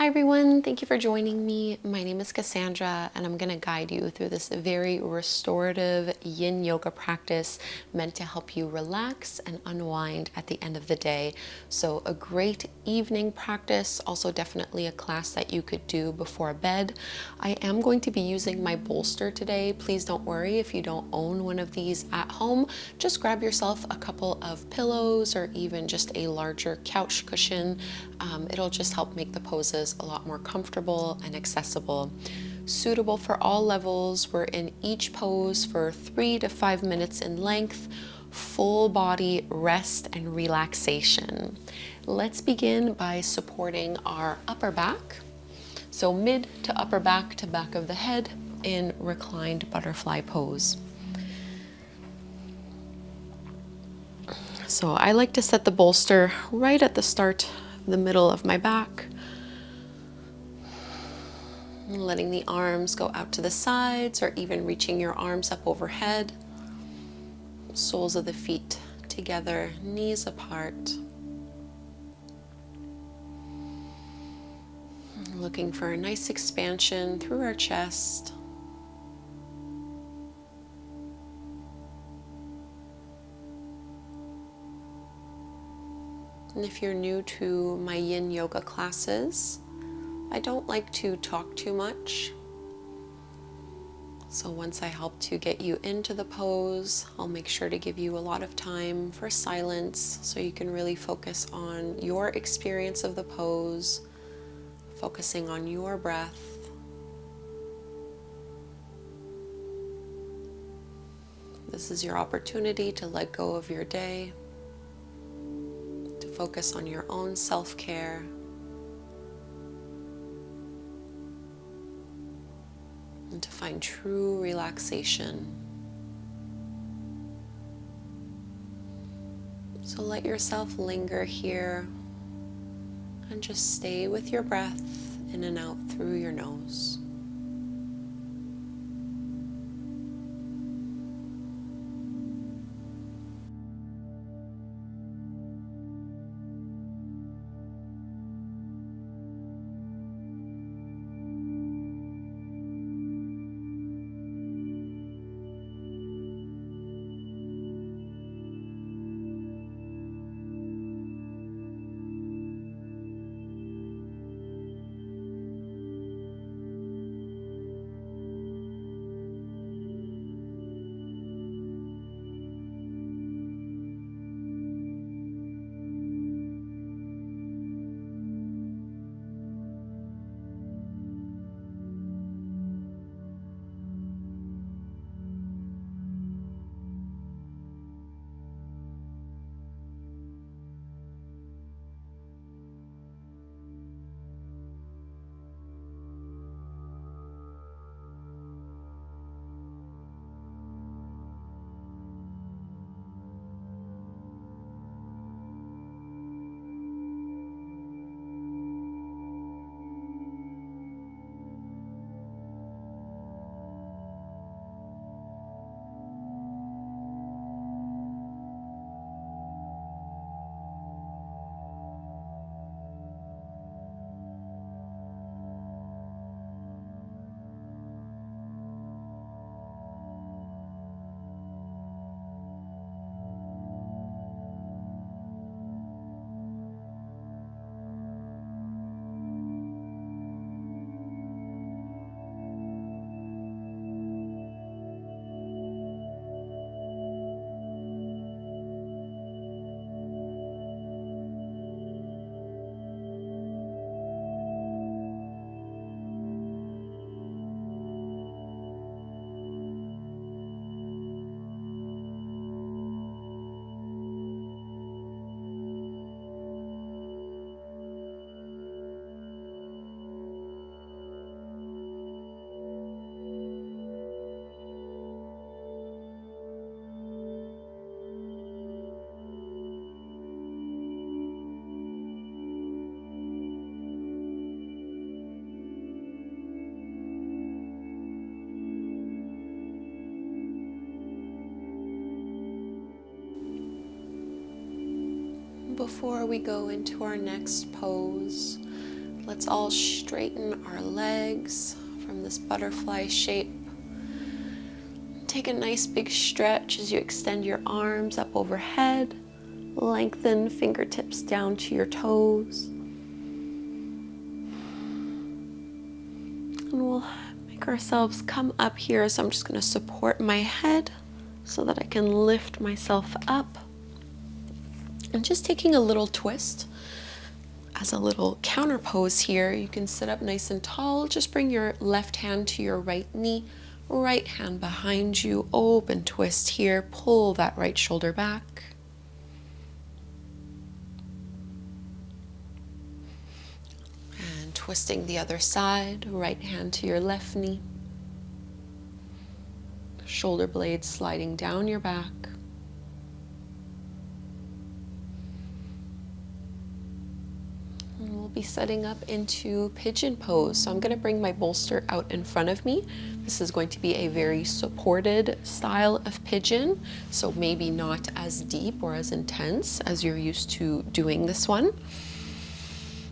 Hi everyone, thank you for joining me. My name is Kassandra and I'm going to guide you through this very restorative yin yoga practice meant to help you relax and unwind at the end of the day. So a great evening practice, also definitely a class that you could do before bed. I am going to be using my bolster today. Please don't worry if you don't own one of these at home. Just grab yourself a couple of pillows or even just a larger couch cushion. It'll just help make the poses a lot more comfortable and accessible. Suitable for all levels. We're in each pose for 3 to 5 minutes in length. Full body rest and relaxation. Let's begin by supporting our upper back. So mid to upper back to back of the head in reclined butterfly pose. So I like to set the bolster right at the start, the middle of my back. Letting the arms go out to the sides or even reaching your arms up overhead. Soles of the feet together, knees apart. Looking for a nice expansion through our chest. And if you're new to my yin yoga classes, I don't like to talk too much. So once I help to get you into the pose, I'll make sure to give you a lot of time for silence so you can really focus on your experience of the pose, focusing on your breath. This is your opportunity to let go of your day, to focus on your own self-care. And to find true relaxation. So let yourself linger here and just stay with your breath in and out through your nose. Before we go into our next pose, Let's all straighten our legs from this butterfly shape. Take a nice big stretch as you extend your arms up overhead. Lengthen fingertips down to your toes. And we'll make ourselves come up here. So I'm just going to support my head so that I can lift myself up. And just taking a little twist. As a little counter pose here, you can sit up nice and tall. Just bring your left hand to your right knee, right hand behind you, open twist here, pull that right shoulder back. And twisting the other side, right hand to your left knee. Shoulder blades sliding down your back. We'll be setting up into pigeon pose. So I'm going to bring my bolster out in front of me. This is going to be a very supported style of pigeon, so maybe not as deep or as intense as you're used to doing this one.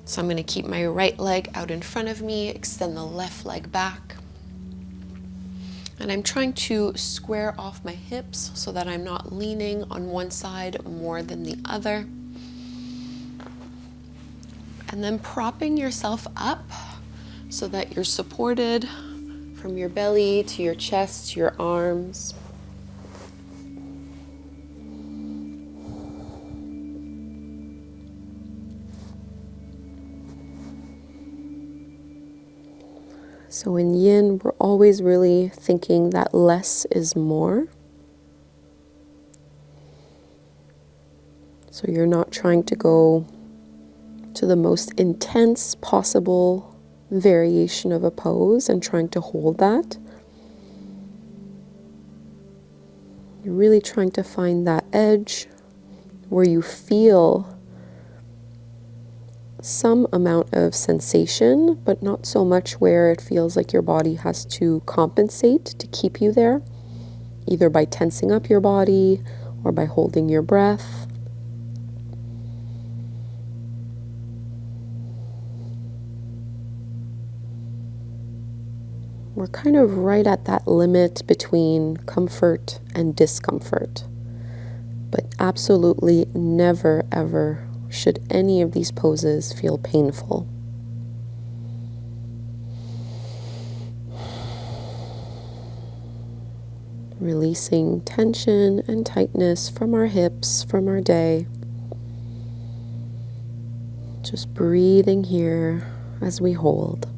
So I'm going to keep my right leg out in front of me, extend the left leg back. And I'm trying to square off my hips so that I'm not leaning on one side more than the other. And then propping yourself up so that you're supported from your belly to your chest, to your arms. So in yin, we're always really thinking that less is more. So you're not trying to go to the most intense possible variation of a pose and trying to hold that. You're really trying to find that edge where you feel some amount of sensation, but not so much where it feels like your body has to compensate to keep you there, either by tensing up your body or by holding your breath. We're kind of right at that limit between comfort and discomfort. But absolutely never, ever should any of these poses feel painful. Releasing tension and tightness from our hips, from our day. Just breathing here as we hold.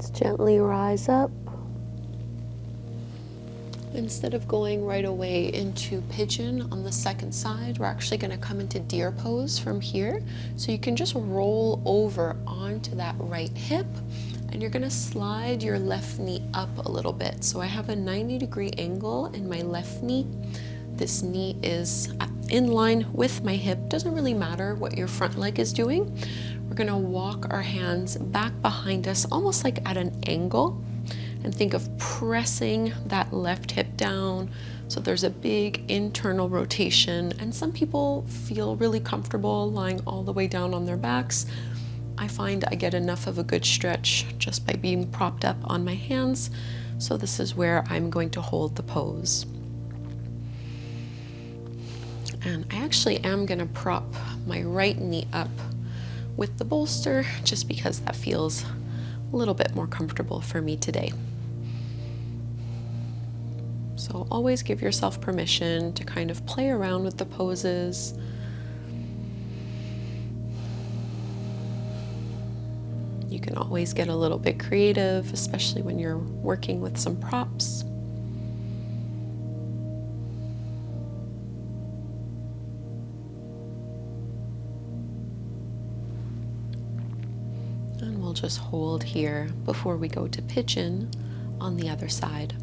Let's gently rise up. Instead of going right away into pigeon on the second side, we're actually going to come into deer pose from here. So you can just roll over onto that right hip, and you're going to slide your left knee up a little bit. So I have a 90-degree angle in my left knee. This knee is in line with my hip. Doesn't really matter what your front leg is doing. We're going to walk our hands back behind us, almost like at an angle. And think of pressing that left hip down. So there's a big internal rotation. And some people feel really comfortable lying all the way down on their backs. I find I get enough of a good stretch just by being propped up on my hands. So this is where I'm going to hold the pose. And I actually am going to prop my right knee up with the bolster just because that feels a little bit more comfortable for me today. So always give yourself permission to kind of play around with the poses. You can always get a little bit creative, especially when you're working with some props. And we'll just hold here before we go to pigeon on the other side.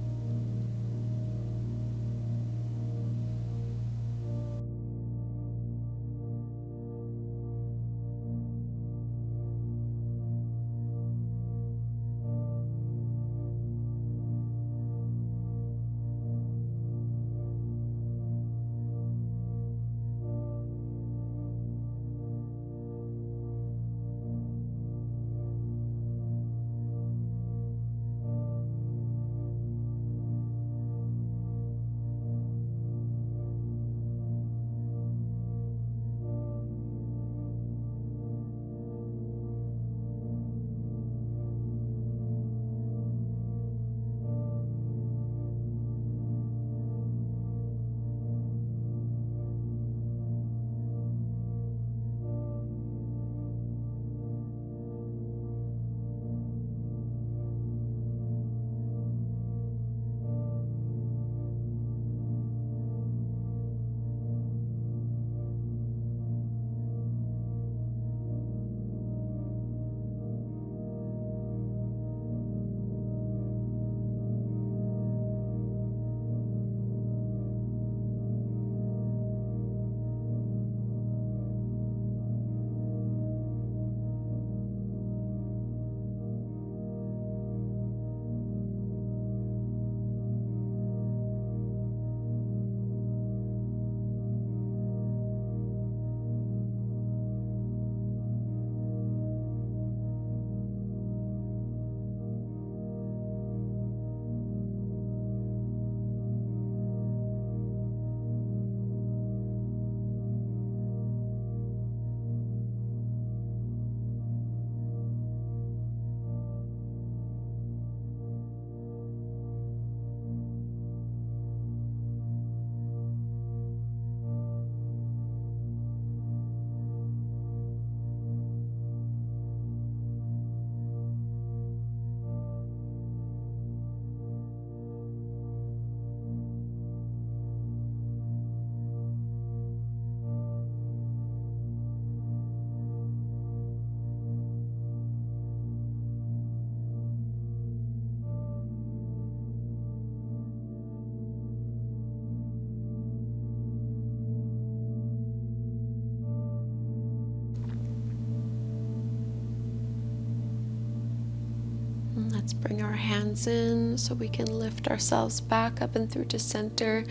Let's bring our hands in so we can lift ourselves back up and through to center,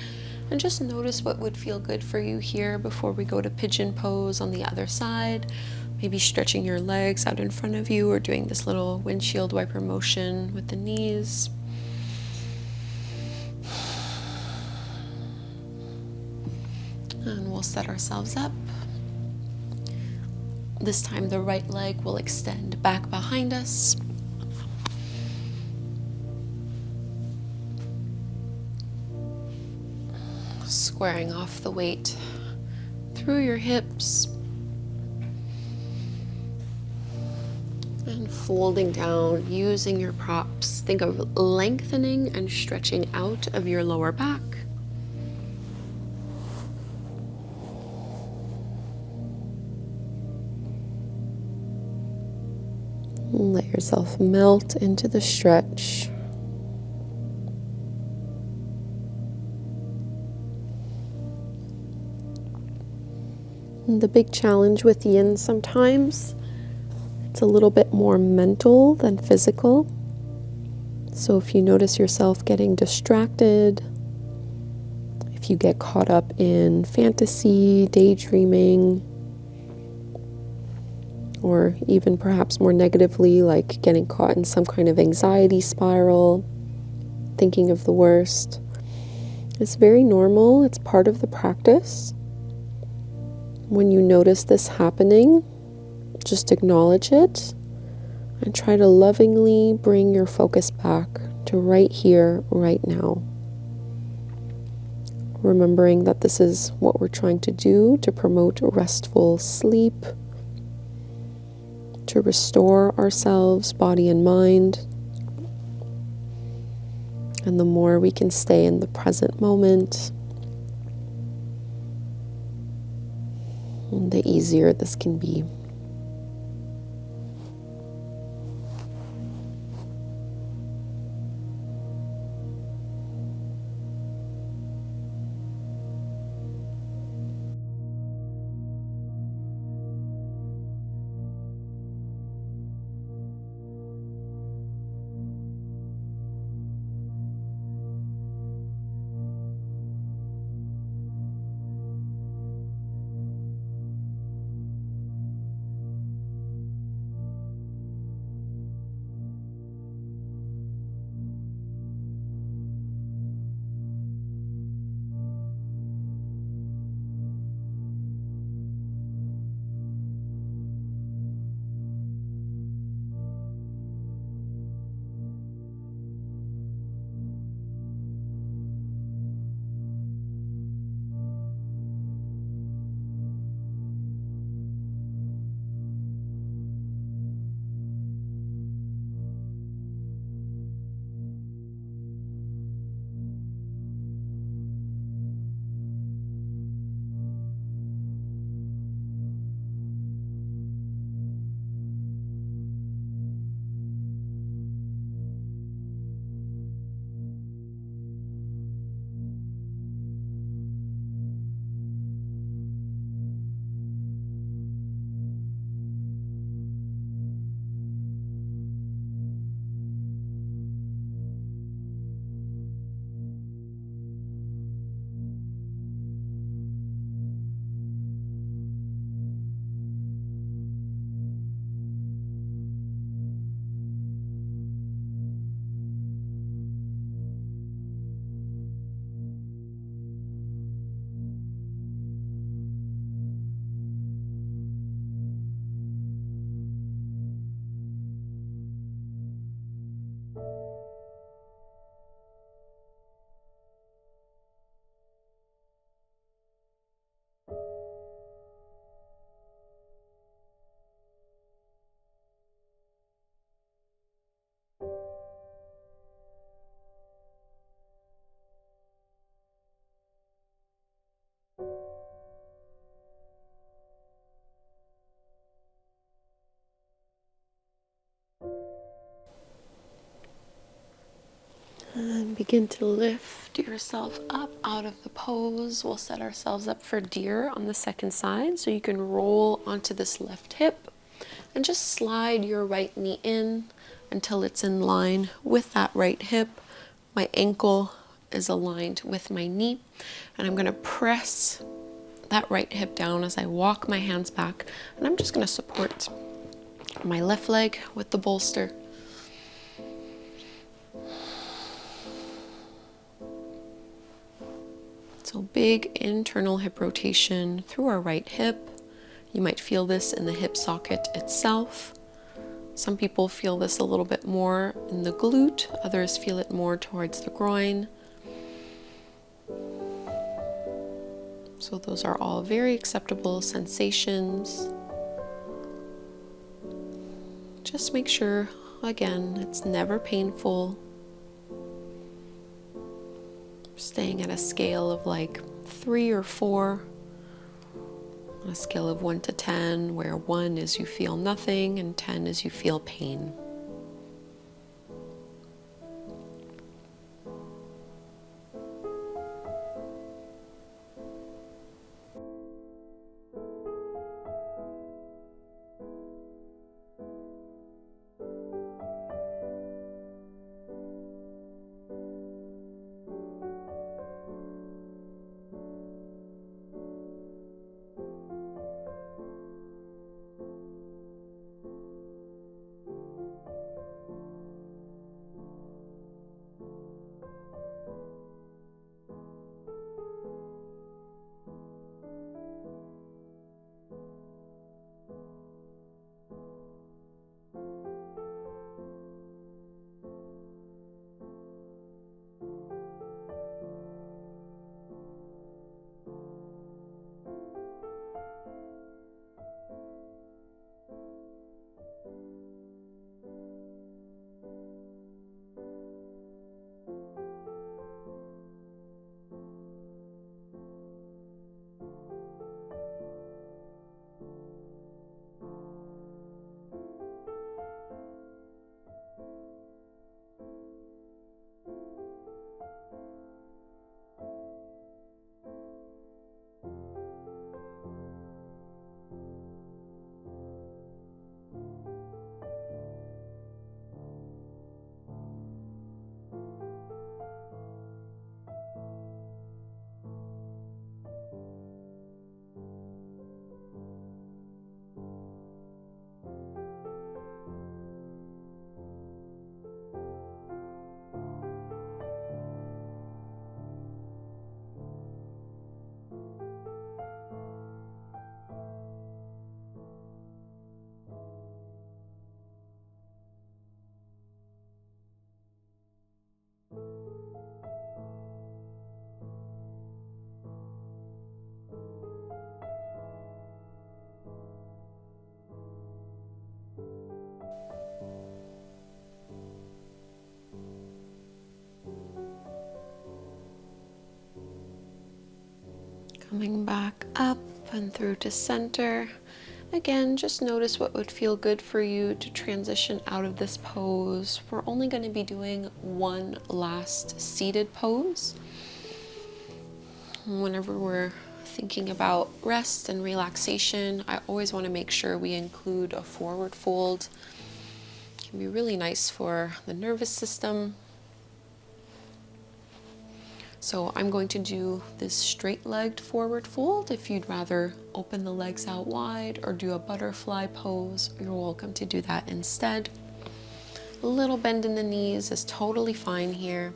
and just notice what would feel good for you here before we go to pigeon pose on the other side. Maybe stretching your legs out in front of you or doing this little windshield wiper motion with the knees. And we'll set ourselves up. This time the right leg will extend back behind us. Squaring off the weight through your hips. And and folding down, using your props. Think of lengthening and stretching out of your lower back. Let yourself melt into the stretch. And the big challenge with yin sometimes, it's a little bit more mental than physical. So if you notice yourself getting distracted, if you get caught up in fantasy, daydreaming, or even perhaps more negatively, like getting caught in some kind of anxiety spiral, thinking of the worst, it's very normal. It's part of the practice. When you notice this happening, just acknowledge it and try to lovingly bring your focus back to right here, right now. Remembering that this is what we're trying to do to promote restful sleep, to restore ourselves, body and mind. And the more we can stay in the present moment, the easier this can be. And begin to lift yourself up out of the pose. We'll set ourselves up for deer on the second side. So you can roll onto this left hip and just slide your right knee in until it's in line with that right hip. My ankle is aligned with my knee. And I'm going to press that right hip down as I walk my hands back. And I'm just going to support my left leg with the bolster. So big internal hip rotation through our right hip. You might feel this in the hip socket itself. Some people feel this a little bit more in the glute, others feel it more towards the groin. So those are all very acceptable sensations. Just make sure, again, it's never painful. Staying at a scale of like 3 or 4, on a scale of 1 to 10, where 1 is you feel nothing and 10 is you feel pain. Coming back up and through to center. Again, just notice what would feel good for you to transition out of this pose. We're only going to be doing one last seated pose. Whenever we're thinking about rest and relaxation, I always want to make sure we include a forward fold. It can be really nice for the nervous system. So I'm going to do this straight-legged forward fold. If you'd rather open the legs out wide or do a butterfly pose, you're welcome to do that instead. A little bend in the knees is totally fine here.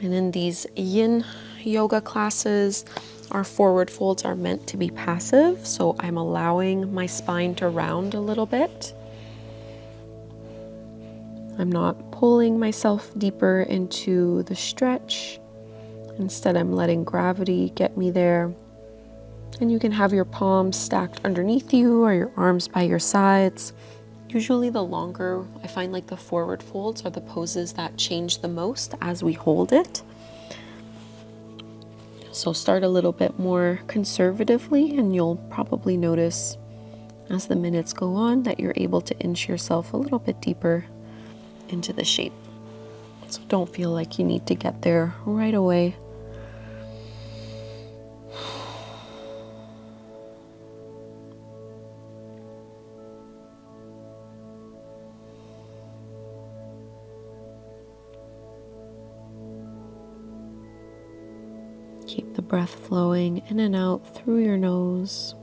And in these yin yoga classes, our forward folds are meant to be passive, so I'm allowing my spine to round a little bit. I'm not pulling myself deeper into the stretch. Instead, I'm letting gravity get me there. And you can have your palms stacked underneath you or your arms by your sides. Usually the longer, I find like the forward folds are the poses that change the most as we hold it. So start a little bit more conservatively, and you'll probably notice as the minutes go on that you're able to inch yourself a little bit deeper into the shape. So don't feel like you need to get there right away. Keep the breath flowing in and out through your nose.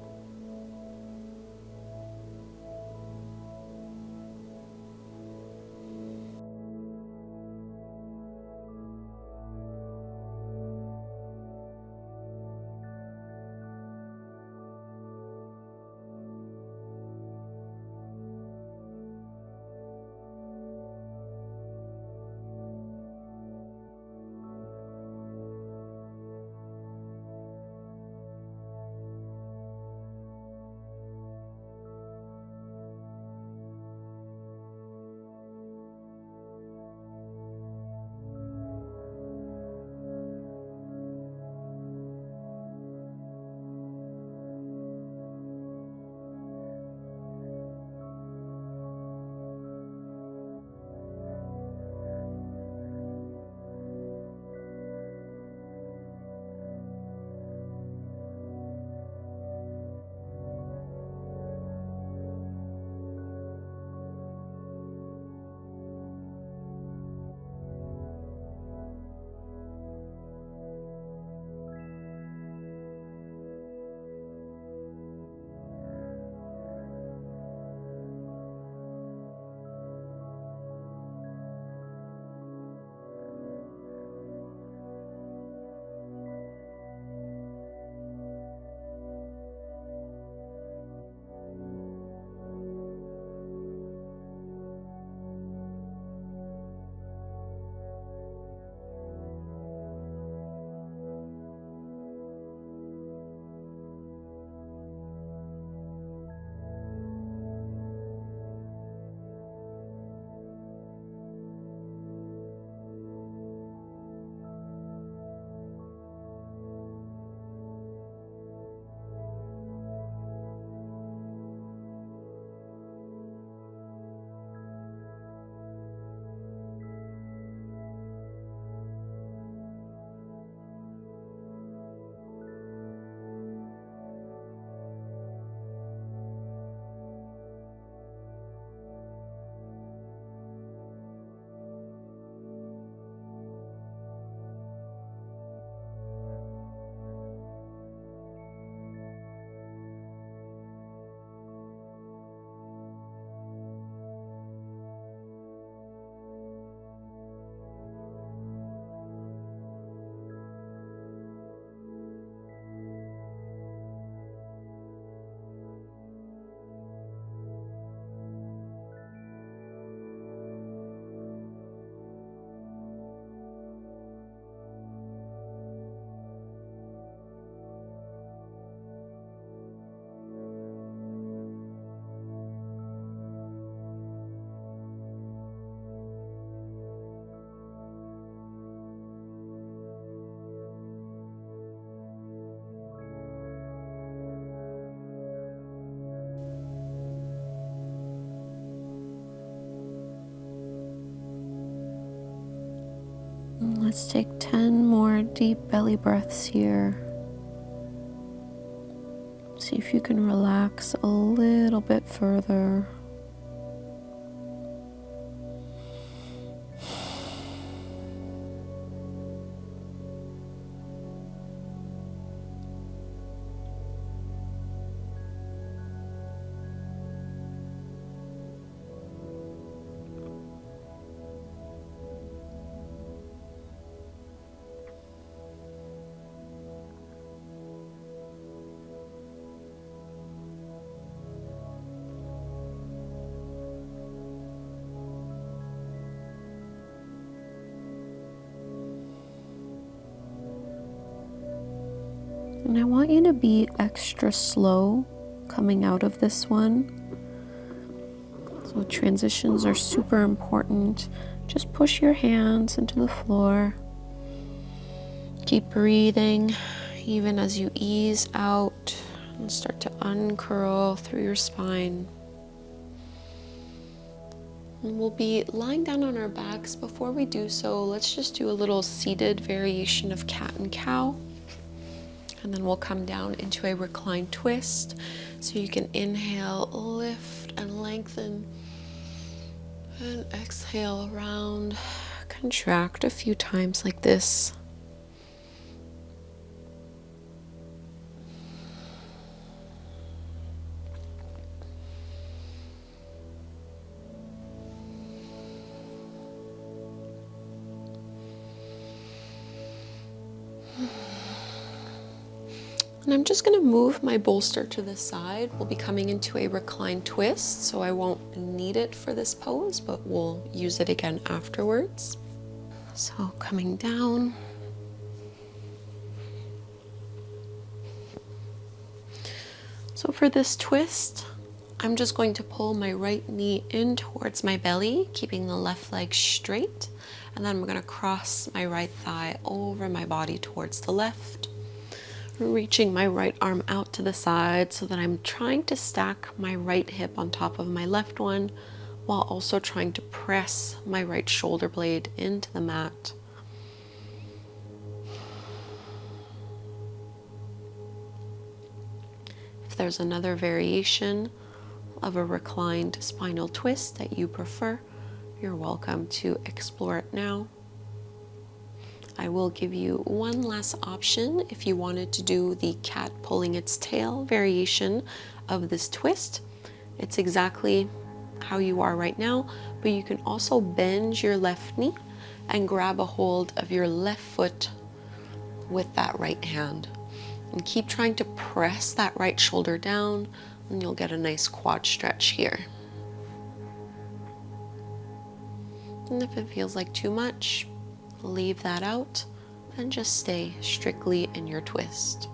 Let's take 10 more deep belly breaths here. See if you can relax a little bit further. And I want you to be extra slow coming out of this one. So transitions are super important. Just push your hands into the floor. Keep breathing even as you ease out and start to uncurl through your spine. And we'll be lying down on our backs. Before we do so, let's just do a little seated variation of cat and cow. And then we'll come down into a reclined twist. So you can inhale, lift and lengthen. And exhale around. Contract a few times like this. And I'm just going to move my bolster to the side. We'll be coming into a reclined twist, so I won't need it for this pose, but we'll use it again afterwards. So coming down. So for this twist, I'm just going to pull my right knee in towards my belly, keeping the left leg straight. And then I'm going to cross my right thigh over my body towards the left. Reaching my right arm out to the side so that I'm trying to stack my right hip on top of my left one while also trying to press my right shoulder blade into the mat. If there's another variation of a reclined spinal twist that you prefer, you're welcome to explore it now. I will give you one last option if you wanted to do the cat pulling its tail variation of this twist. It's exactly how you are right now, but you can also bend your left knee and grab a hold of your left foot with that right hand. And keep trying to press that right shoulder down, and you'll get a nice quad stretch here. And if it feels like too much, leave that out and just stay strictly in your twist.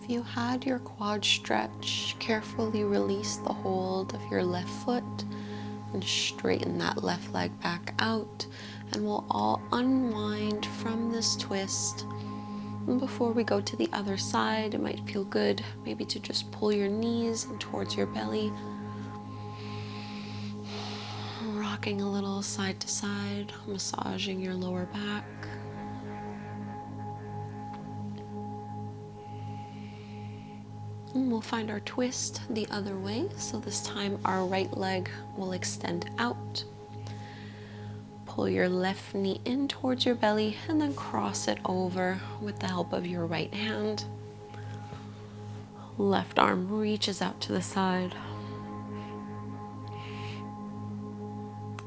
If you had your quad stretch, carefully release the hold of your left foot and straighten that left leg back out, and we'll all unwind from this twist. And before we go to the other side, it might feel good maybe to just pull your knees in towards your belly, rocking a little side to side, massaging your lower back. And we'll find our twist the other way. So this time our right leg will extend out. Pull your left knee in towards your belly and then cross it over with the help of your right hand. Left arm reaches out to the side.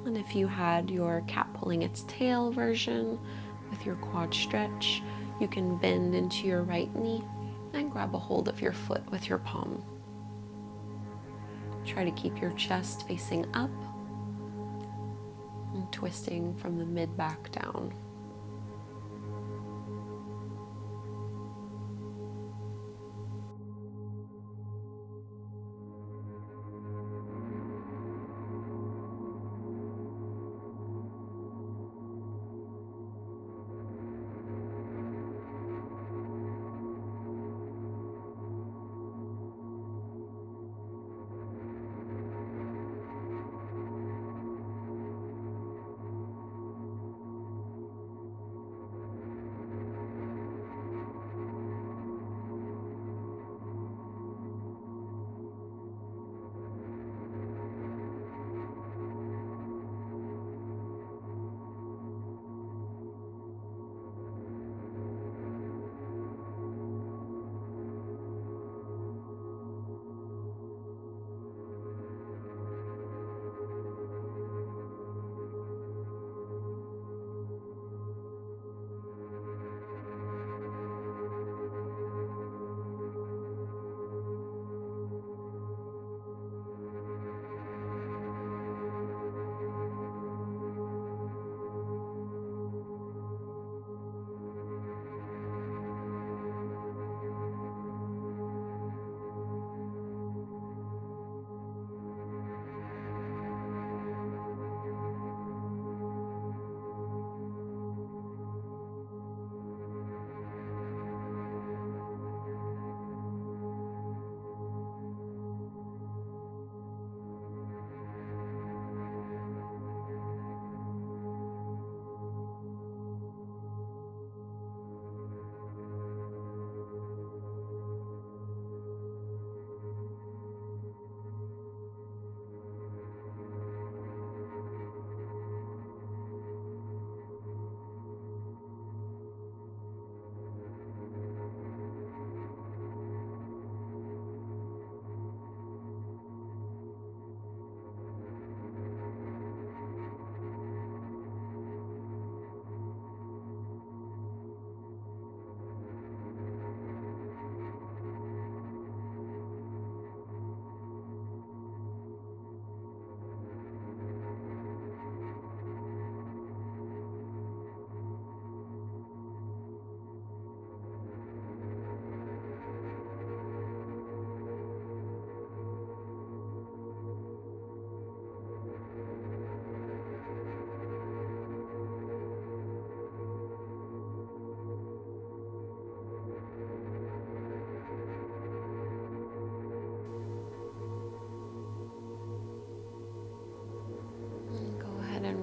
And if you had your cat pulling its tail version with your quad stretch, you can bend into your right knee and grab a hold of your foot with your palm. Try to keep your chest facing up and twisting from the mid back down.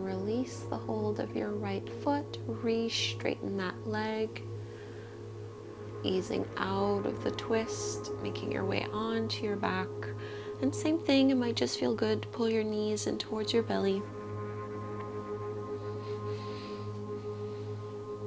Release the hold of your right foot, re-straighten that leg, easing out of the twist, making your way onto your back. And same thing, it might just feel good to pull your knees in towards your belly.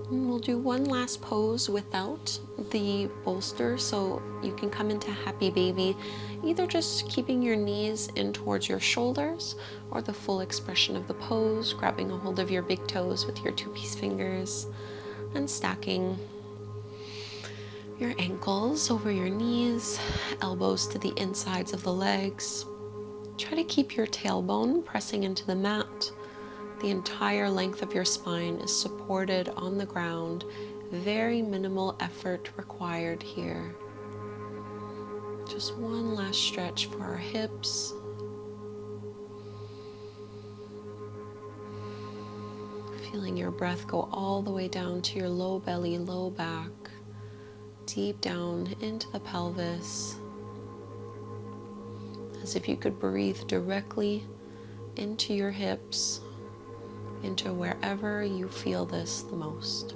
And we'll do one last pose without the bolster, so you can come into happy baby, either just keeping your knees in towards your shoulders or the full expression of the pose, grabbing a hold of your big toes with your two-piece fingers and stacking your ankles over your knees, elbows to the insides of the legs. Try to keep your tailbone pressing into the mat. The entire length of your spine is supported on the ground. Very minimal effort required here. Just one last stretch for our hips. Feeling your breath go all the way down to your low belly, low back, deep down into the pelvis, as if you could breathe directly into your hips, into wherever you feel this the most.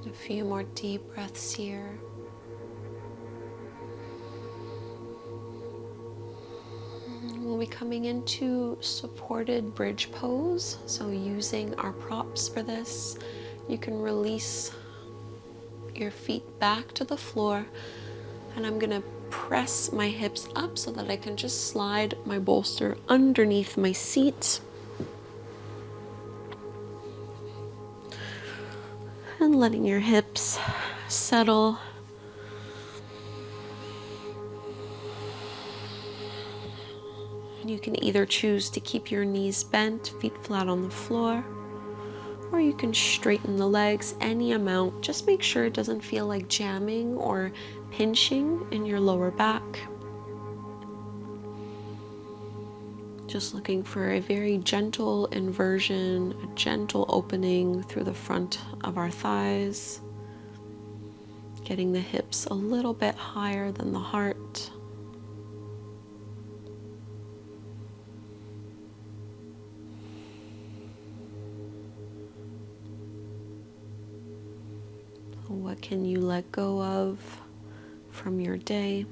A few more deep breaths here. We'll be coming into supported bridge pose. So using our props for this, you can release your feet back to the floor, and I'm gonna press my hips up so that I can just slide my bolster underneath my seat. And letting your hips settle. You can either choose to keep your knees bent, feet flat on the floor, or you can straighten the legs any amount. Just make sure it doesn't feel like jamming or pinching in your lower back. Just looking for a very gentle inversion, a gentle opening through the front of our thighs. Getting the hips a little bit higher than the heart. What can you let go of from your day?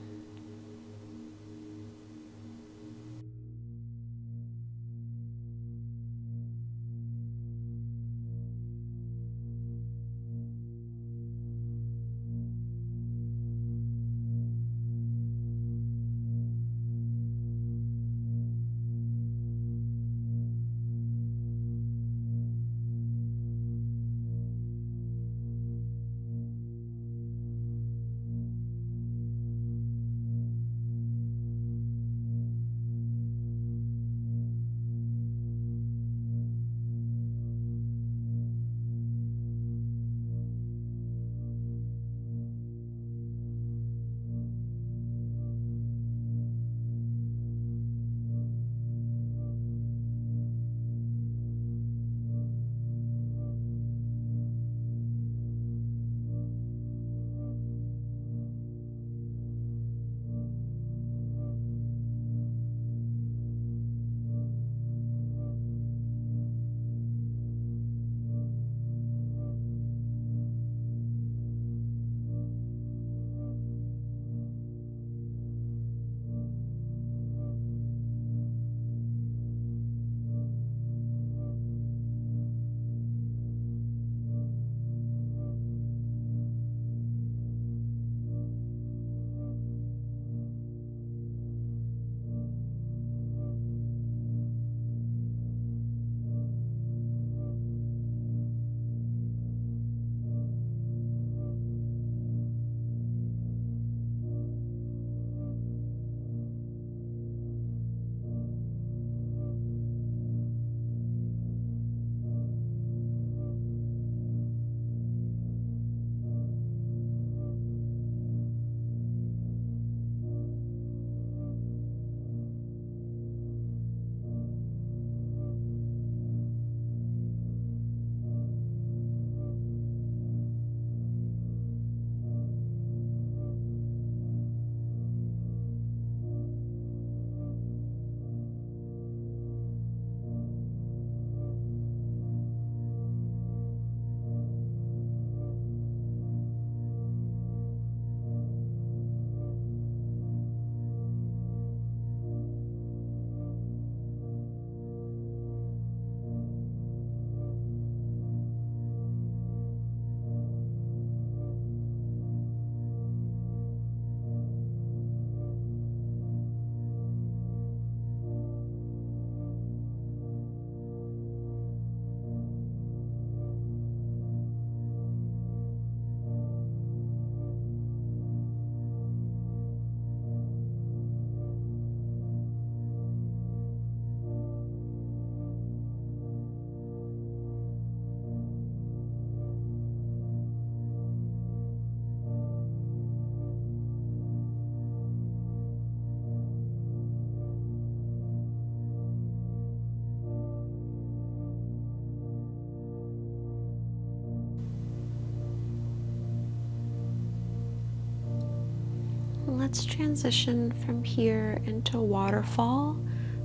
let's transition from here into Waterfall.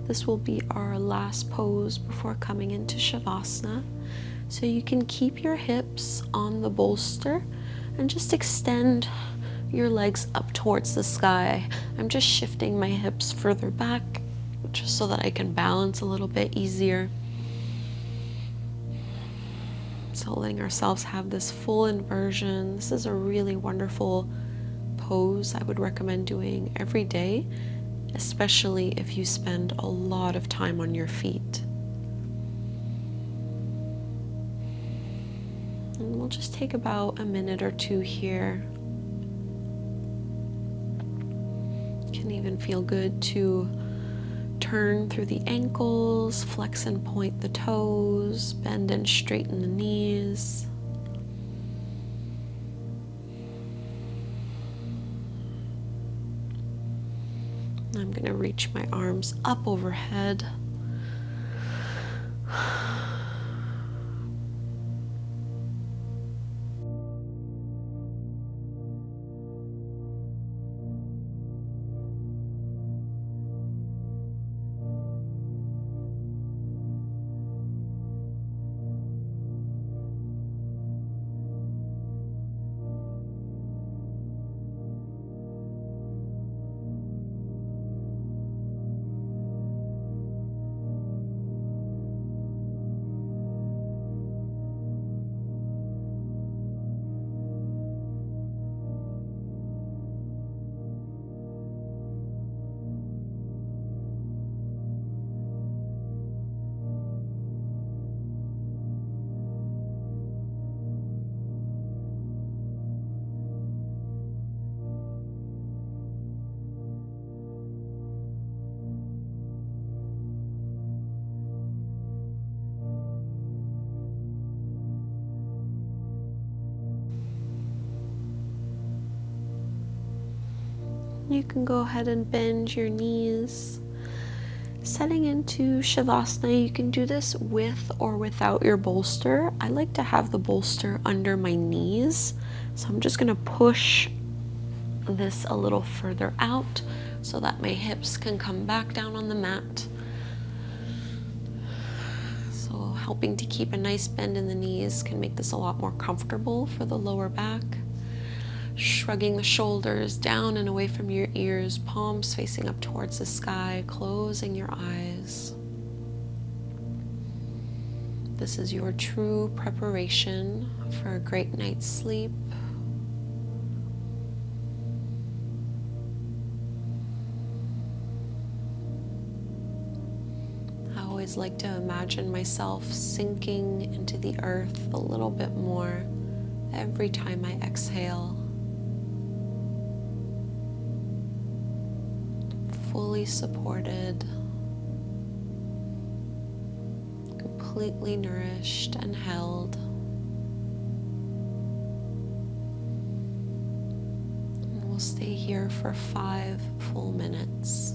This will be our last pose before coming into Savasana. So you can keep your hips on the bolster and just extend your legs up towards the sky. I'm just shifting my hips further back just so that I can balance a little bit easier. So letting ourselves have this full inversion. This is a really wonderful pose I would recommend doing every day, especially if you spend a lot of time on your feet. And we'll just take about a minute or two here. It can even feel good to turn through the ankles, flex and point the toes, bend and straighten the knees. I'm going to reach my arms up overhead. You can go ahead and bend your knees. Setting into Shavasana, you can do this with or without your bolster. I like to have the bolster under my knees, so I'm just going to push this a little further out so that my hips can come back down on the mat. So helping to keep a nice bend in the knees can make this a lot more comfortable for the lower back. Shrugging the shoulders down and away from your ears, palms facing up towards the sky, closing your eyes. This is your true preparation for a great night's sleep. I always like to imagine myself sinking into the earth a little bit more every time I exhale. Fully supported, completely nourished and held. And we'll stay here for 5 full minutes.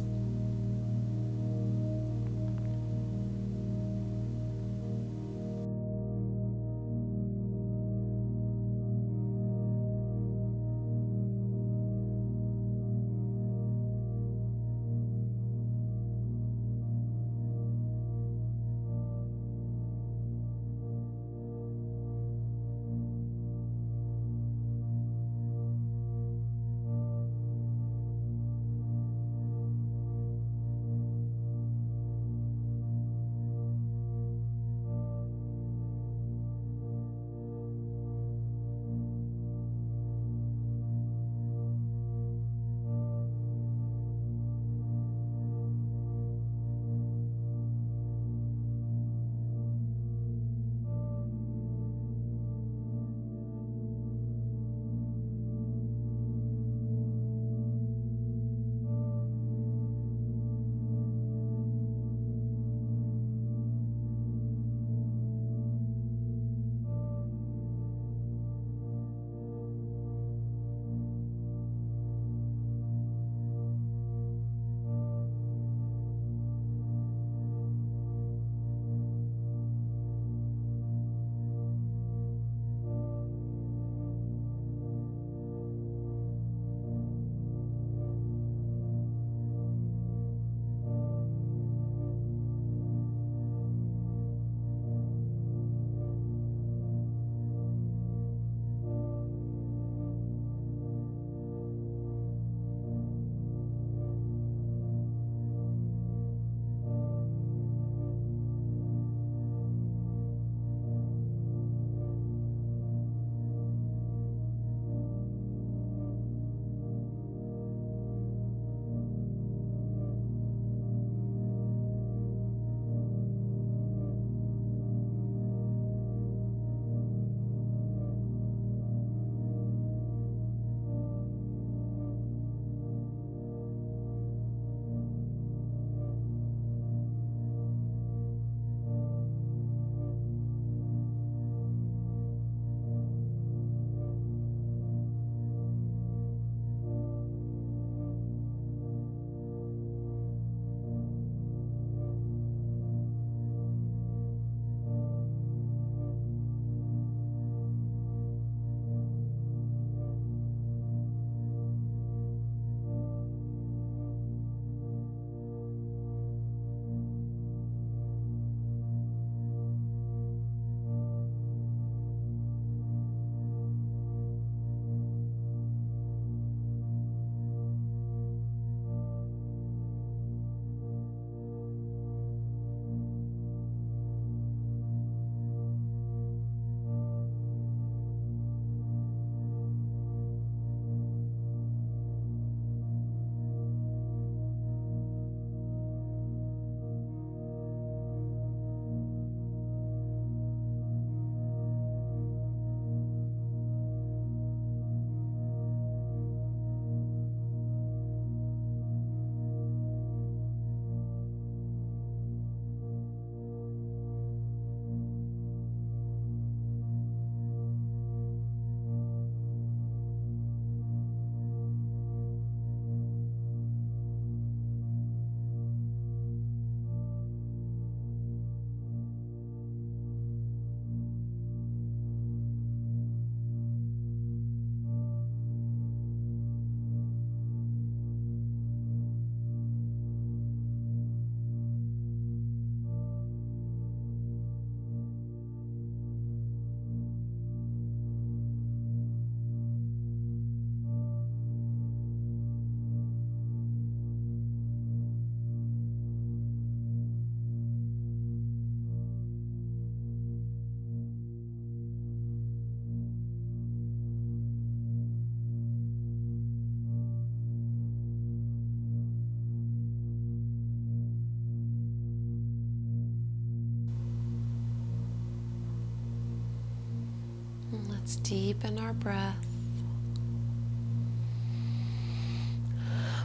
Let's deepen our breath.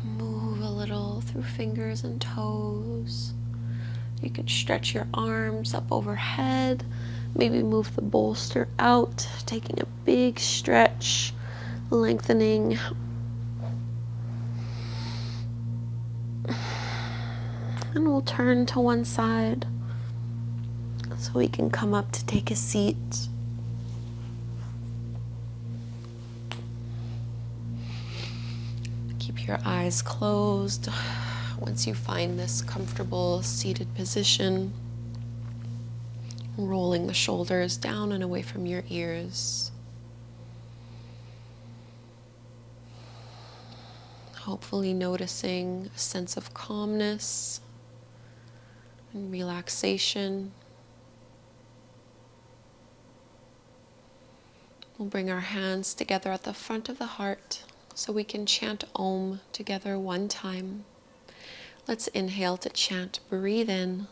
Move a little through fingers and toes. You can stretch your arms up overhead. Maybe move the bolster out, taking a big stretch, lengthening. And we'll turn to one side so we can come up to take a seat. Keep your eyes closed. Once you find this comfortable seated position, rolling the shoulders down and away from your ears. Hopefully noticing a sense of calmness and relaxation. We'll bring our hands together at the front of the heart so we can chant Om together one time. Let's inhale to chant. Breathe in.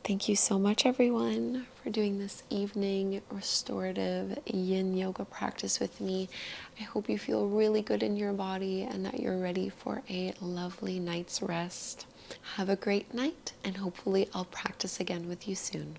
Thank you so much, everyone, for doing this evening restorative yin yoga practice with me. I hope you feel really good in your body and that you're ready for a lovely night's rest. Have a great night, and hopefully I'll practice again with you soon.